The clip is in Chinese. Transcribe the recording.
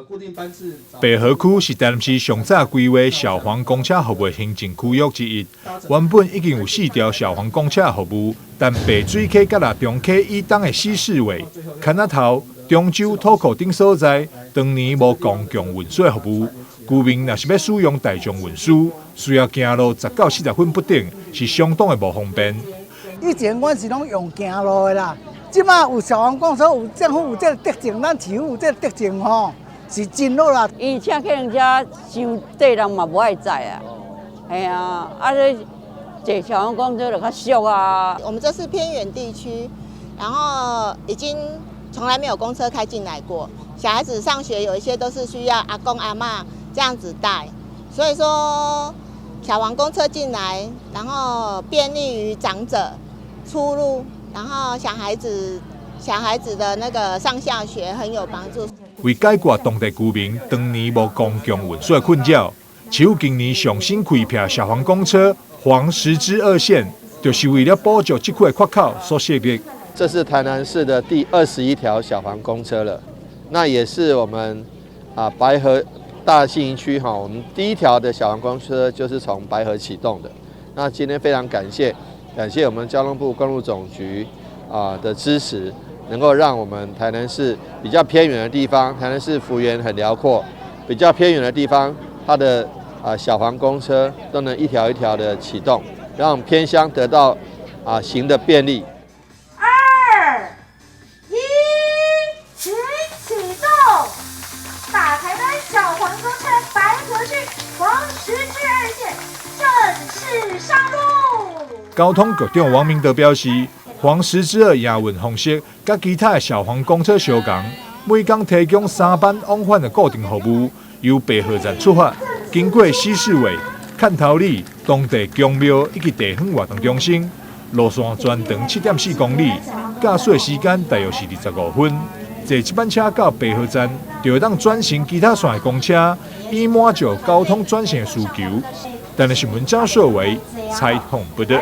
固定班次。白河区是台南市上早规划消防公车服务的行政区域之一。原本已经有4条消防公车服务，但白水溪甲那中溪以东的西势尾、坎仔头、中州土库等所在，当年无公共运输服务。居民若是要使用大众运输，需要行路10到40分不等，是相当的无方便。以前阮是拢用行路的啦，即马有消防公车，有政府有这个德政，咱市府有这个德政吼。 是真好啦！以前客人家收地人嘛无爱载啊，系啊，这坐消防公车就较俗啊。我们这是偏远地区，然后已经从来没有公车开进来过。小孩子上学有一些都是需要阿公阿嬷这样子带，所以说消防公车进来，然后便利于长者出入，然后小孩子的那个上下学很有帮助。 为解决当地居民当年无公共运输的困扰，市府今年上新开辟消防公车黄十支2线，就是为了补足这区的缺口所设立。这是台南市的第21条消防公车了，那也是我们白河大信义区我们第1条的消防公车就是从白河启动的。那今天非常感谢我们交通部公路总局的支持。 能够让我们台南市比较偏远的地方，台南市幅员很辽阔，比较偏远的地方，它的消防公车都能一条一条的启动，让偏乡得到行的便利。2、1，请启动！大台南消防公车白河区黄十支2线正式上路。交通局长王明德表示。 黄十支的营运方式，甲其他的消防公车相同，每天提供3班往返的固定服务，由白河站出发，经过西势尾、看头里、当地公庙以及地方活动中心，路线全长7.4公里，驾驶时间大约是25分。坐这班车到白河站，就会当转乘其他线的公车，以满足交通转乘的需求。但是新闻张硕维采访报道。